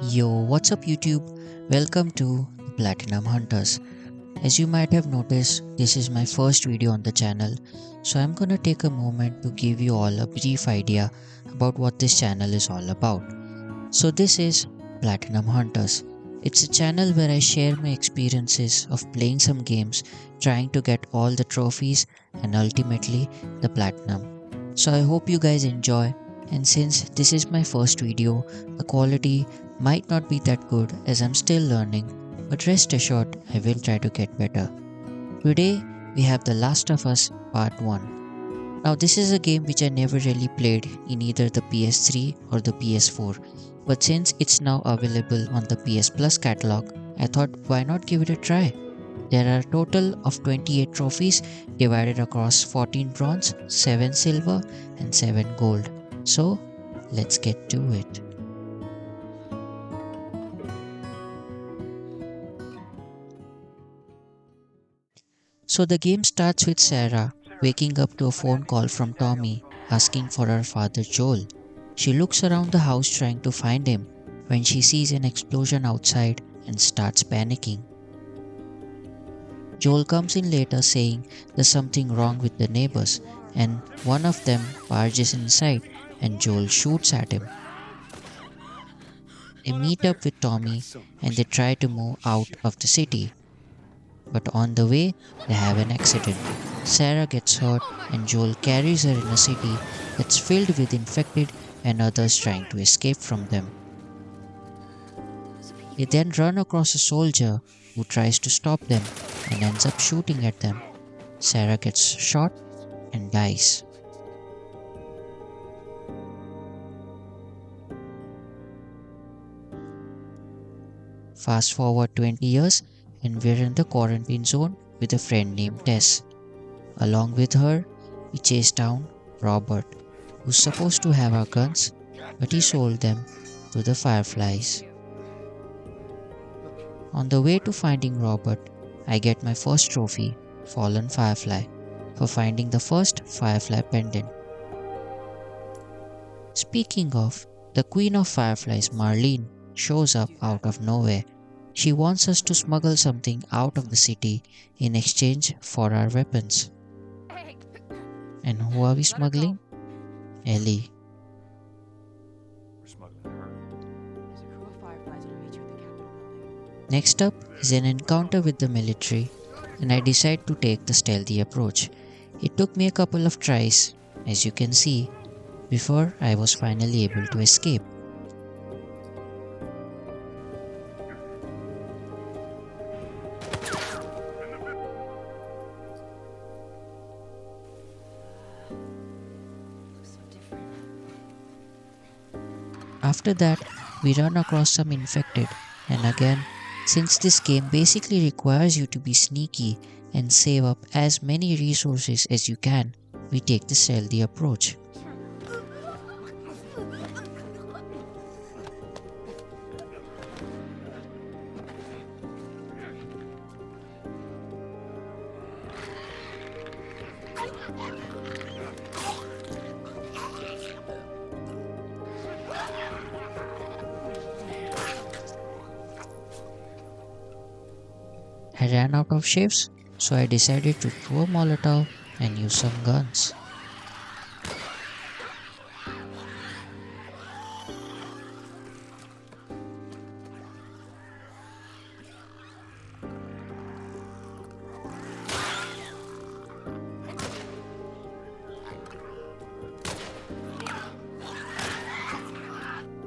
Yo, what's up YouTube? Welcome to Platinum Hunters. As you might have noticed, this is my first video on the channel, so I'm gonna take a moment to give you all a brief idea about what this channel is all about. So this is Platinum Hunters. It's a channel where I share my experiences of playing some games, trying to get all the trophies and ultimately the platinum. So I hope you guys enjoy, and since this is my first video, the quality might not be that good as I'm still learning, but rest assured I will try to get better. Today we have The Last of Us Part 1. Now this is a game which I never really played in either the PS3 or the PS4, but since it's now available on the PS Plus catalog, I thought why not give it a try. There are a total of 28 trophies divided across 14 bronze, 7 silver and 7 gold. So let's get to it. So the game starts with Sarah waking up to a phone call from Tommy asking for her father Joel. She looks around the house trying to find him when she sees an explosion outside and starts panicking. Joel comes in later saying there's something wrong with the neighbors, and one of them barges inside and Joel shoots at him. They meet up with Tommy and they try to move out of the city. But on the way, they have an accident. Sarah gets hurt and Joel carries her in a city that's filled with infected and others trying to escape from them. They then run across a soldier who tries to stop them and ends up shooting at them. Sarah gets shot and dies. Fast forward 20 years and we're in the quarantine zone with a friend named Tess. Along with her, we chase down Robert, who's supposed to have our guns, but he sold them to the Fireflies. On the way to finding Robert, I get my first trophy, Fallen Firefly, for finding the first Firefly pendant. Speaking of, the Queen of Fireflies, Marlene, shows up out of nowhere. She wants us to smuggle something out of the city in exchange for our weapons. And who are we smuggling? Ellie. Next up is an encounter with the military, and I decide to take the stealthy approach. It took me a couple of tries, as you can see, before I was finally able to escape. After that, we run across some infected, and again, since this game basically requires you to be sneaky and save up as many resources as you can, we take the stealthy approach. I ran out of shifts, so I decided to throw a Molotov and use some guns.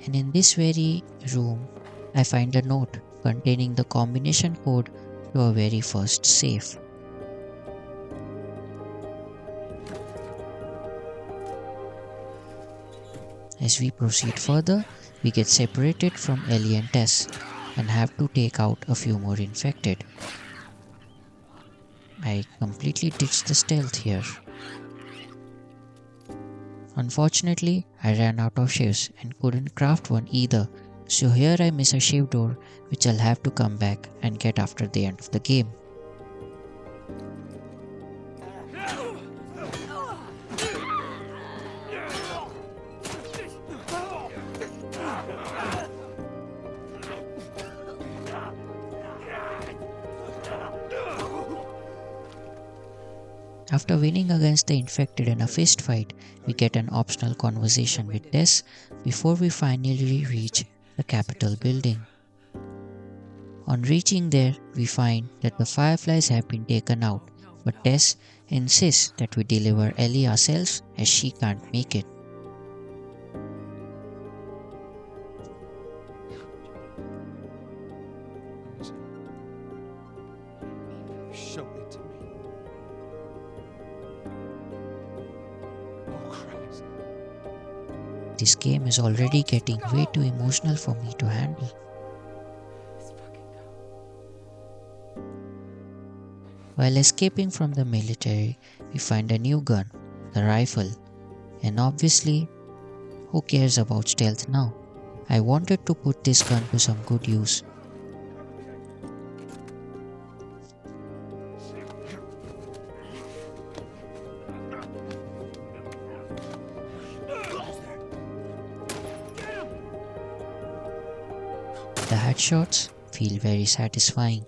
And in this very room, I find a note containing the combination code to our very first safe. As we proceed further, we get separated from Ellie and Tess and have to take out a few more infected. I completely ditched the stealth here. Unfortunately, I ran out of shivs and couldn't craft one either, so here I miss a shiv door which I'll have to come back and get after the end of the game. After winning against the infected in a fist fight, we get an optional conversation with Tess before we finally reach the Capitol building. On reaching there, we find that the fireflies have been taken out, but Tess insists that we deliver Ellie ourselves as she can't make it. Show it to me. Oh Christ. This game is already getting way too emotional for me to handle. While escaping from the military, we find a new gun, the rifle, and obviously, who cares about stealth now? I wanted to put this gun to some good use. The headshots feel very satisfying.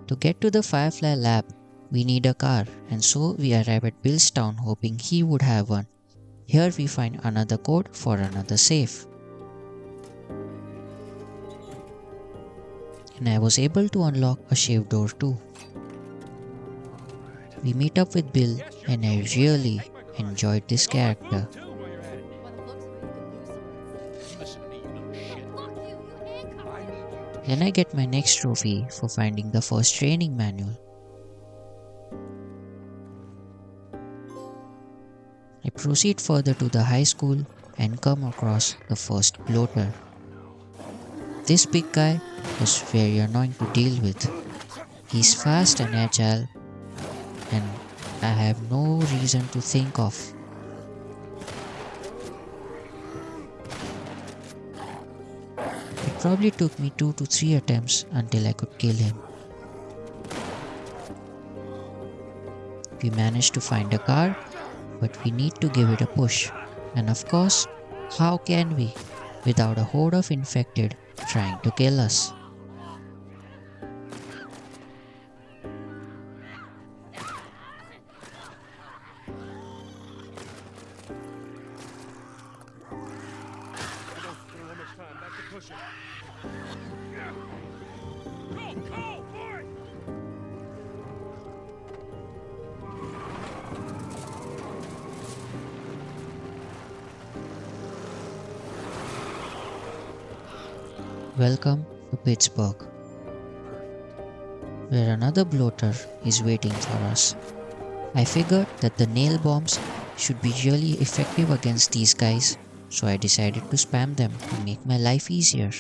To get to the Firefly lab, we need a car, and so we arrive at Bill's town hoping he would have one. Here we find another code for another safe. And I was able to unlock a shave door too. We meet up with Bill and I really enjoyed this character. Then I get my next trophy for finding the first training manual. I proceed further to the high school and come across the first bloater. This big guy was very annoying to deal with. He's fast and agile and I have no reason to think of. It probably took me 2 to 3 attempts until I could kill him. We managed to find a car, but we need to give it a push. And of course, how can we without a horde of infected trying to kill us? Welcome to Pittsburgh, where another bloater is waiting for us. I figured that the nail bombs should be really effective against these guys, so I decided to spam them to make my life easier.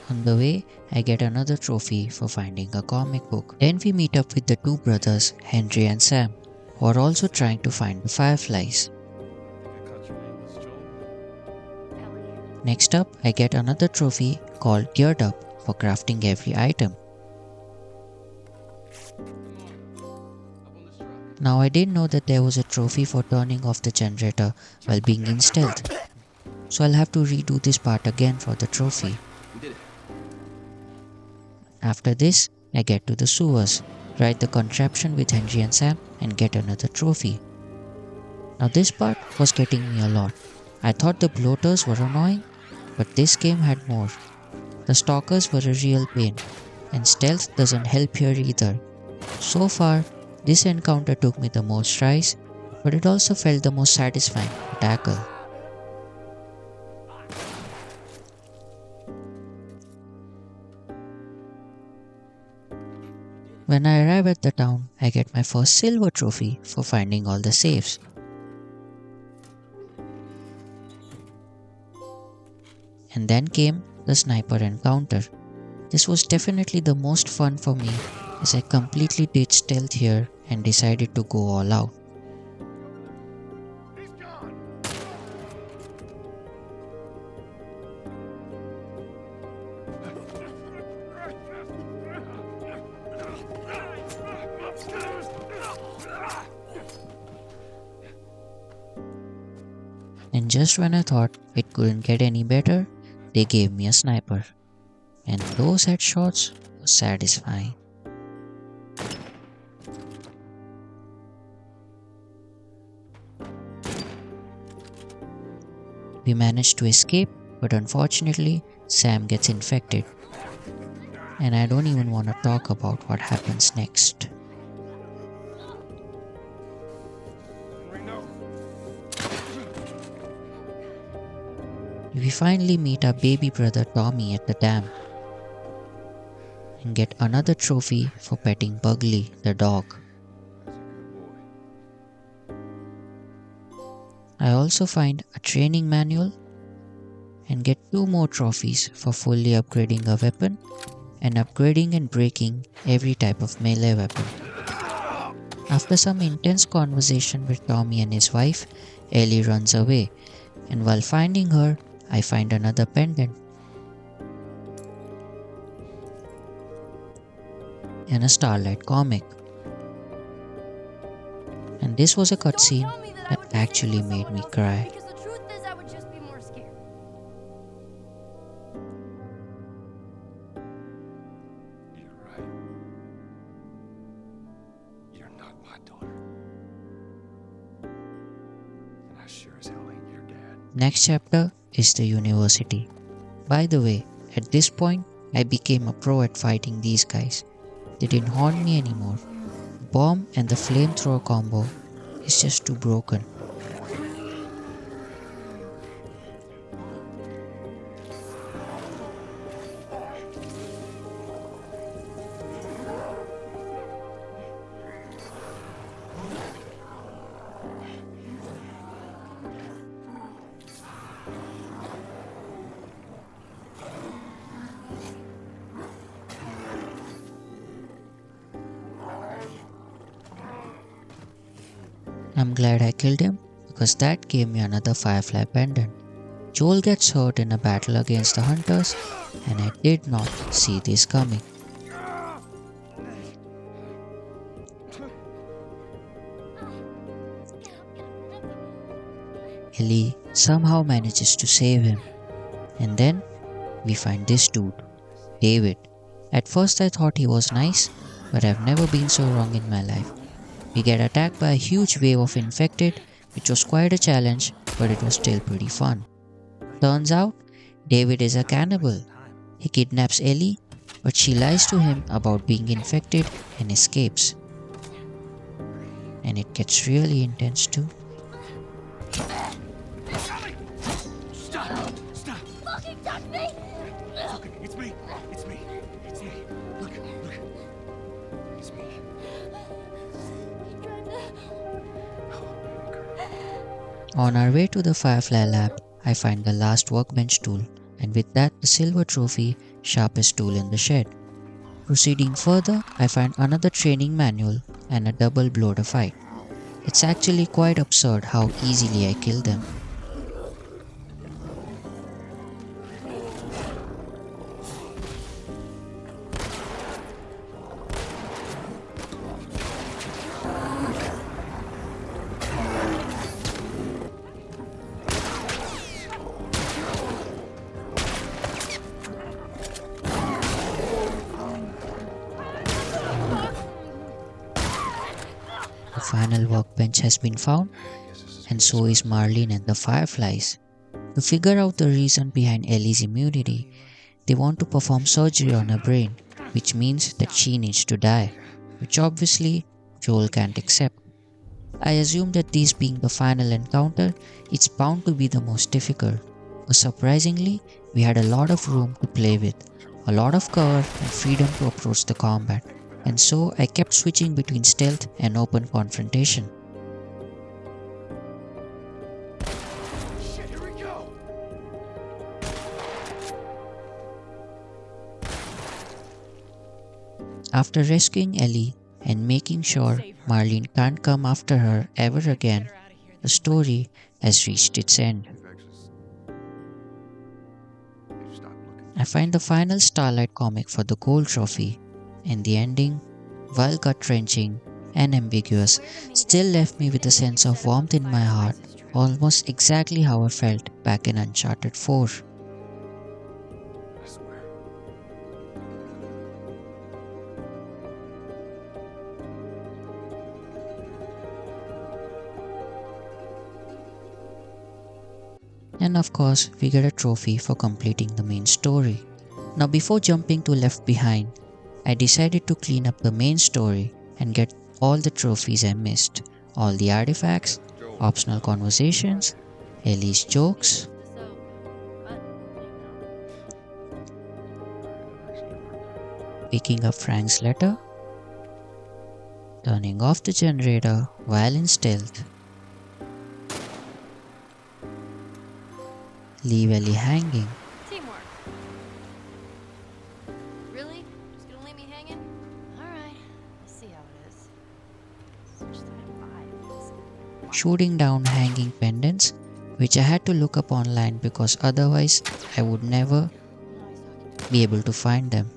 On the way, I get another trophy for finding a comic book. Then we meet up with the two brothers, Henry and Sam, who are also trying to find the fireflies. Next up, I get another trophy called Geared Up for crafting every item. Now I didn't know that there was a trophy for turning off the generator while being in stealth, so I'll have to redo this part again for the trophy. After this, I get to the sewers, ride the contraption with Henry and Sam and get another trophy. Now this part was getting me a lot. I thought the bloaters were annoying, but this game had more. The stalkers were a real pain, and stealth doesn't help here either. So far, this encounter took me the most tries, but it also felt the most satisfying to tackle. When I arrive at the town, I get my first silver trophy for finding all the safes. And then came the sniper encounter. This was definitely the most fun for me as I completely ditched stealth here and decided to go all out. And just when I thought it couldn't get any better, they gave me a sniper. And those headshots were satisfying. We managed to escape, but unfortunately, Sam gets infected. And I don't even want to talk about what happens next. We finally meet our baby brother Tommy at the dam and get another trophy for petting Bugley the dog. I also find a training manual and get 2 more trophies for fully upgrading a weapon and upgrading and breaking every type of melee weapon. After some intense conversation with Tommy and his wife, Ellie runs away, and while finding her, I find another pendant and a Starlight comic. And this was a cutscene that actually made me cry. Because the truth is, I would just be more scared. You're right. You're not my daughter. And I sure as hell ain't your dad. Next chapter is the university. By the way, at this point, I became a pro at fighting these guys. They didn't haunt me anymore. Bomb and the flamethrower combo is just too broken. I'm glad I killed him because that gave me another Firefly pendant. Joel gets hurt in a battle against the hunters, and I did not see this coming. Ellie somehow manages to save him, and then we find this dude, David. At first I thought he was nice, but I've never been so wrong in my life. We get attacked by a huge wave of infected, which was quite a challenge, but it was still pretty fun. Turns out, David is a cannibal. He kidnaps Ellie, but she lies to him about being infected and escapes. And it gets really intense too. Stop! Stop! Fucking touch me! Okay, it's me. It's me. It's me. Look. It's me. On our way to the Firefly lab, I find the last workbench tool, and with that the silver trophy, sharpest tool in the shed. Proceeding further, I find another training manual and a double bloater fight. It's actually quite absurd how easily I kill them. The final workbench has been found, and so is Marlene and the Fireflies. To figure out the reason behind Ellie's immunity, they want to perform surgery on her brain, which means that she needs to die, which obviously Joel can't accept. I assume that this being the final encounter, it's bound to be the most difficult, but surprisingly, we had a lot of room to play with, a lot of cover and freedom to approach the combat, and so I kept switching between stealth and open confrontation. Shit, here we go. After rescuing Ellie and making sure Marlene can't come after her ever again, the story has reached its end. Stop looking. I find the final Starlight comic for the gold trophy, and the ending, while gut-wrenching, and ambiguous, still left me with a sense of warmth in my heart, almost exactly how I felt back in Uncharted 4. I swear. And of course, we get a trophy for completing the main story. Now, before jumping to Left Behind, I decided to clean up the main story and get all the trophies I missed, all the artifacts, optional conversations, Ellie's jokes, picking up Frank's letter, turning off the generator while in stealth, leave Ellie hanging, Teamwork. Really? Just gonna leave me hanging? Alright, let's see how it is. Switch to 5. shooting down hanging pendants, which I had to look up online because otherwise I would never be able to find them.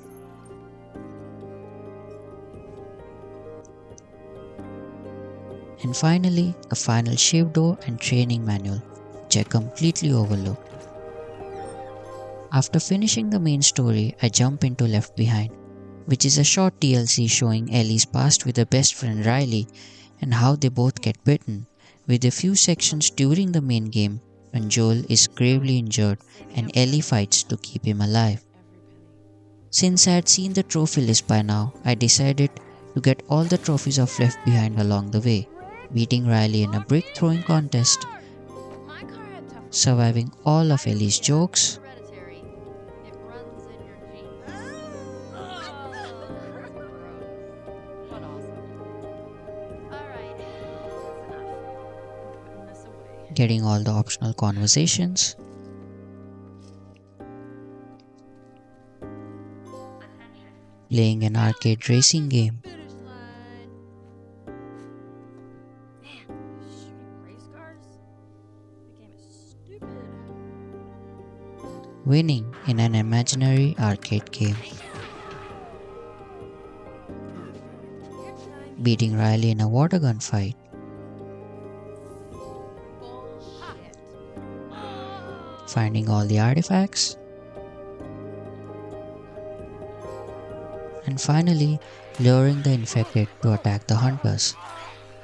And finally, the final shift door and training manual, which I completely overlooked. After finishing the main story, I jump into Left Behind, which is a short DLC showing Ellie's past with her best friend Riley and how they both get bitten, with a few sections during the main game when Joel is gravely injured and Ellie fights to keep him alive. Since I had seen the trophy list by now, I decided to get all the trophies of Left Behind along the way, beating Riley in a brick throwing contest, My car had tough surviving all of Ellie's jokes, hereditary. It runs in your genes. Gross. But awesome. Alright, that's enough. I'm putting this away. getting all the optional conversations, playing an arcade racing game, Finish line. Man, shooting race cars? The game is stupid. winning in an imaginary arcade game, beating Riley in a water gun fight, Bullshit. finding all the artifacts, and finally luring the infected to attack the hunters.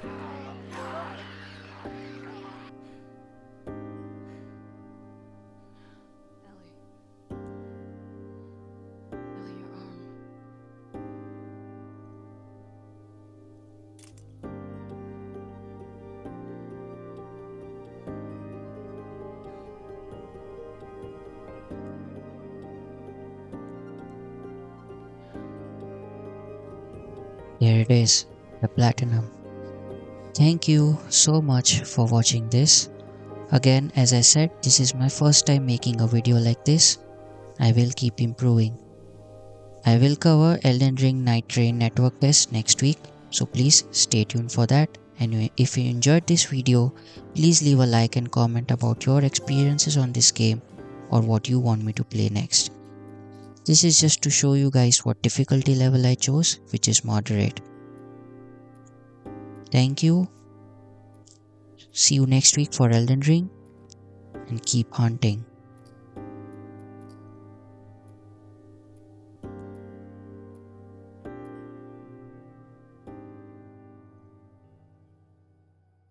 Ellie. Ellie, your arm. There it is, the platinum. Thank you so much for watching this. Again, as I said, this is my first time making a video like this. I will keep improving. I will cover Elden Ring Nightreign Network Test next week, so please stay tuned for that. And if you enjoyed this video, please leave a like and comment about your experiences on this game or what you want me to play next. This is just to show you guys what difficulty level I chose, which is moderate. Thank you. See you next week for Elden Ring and keep hunting.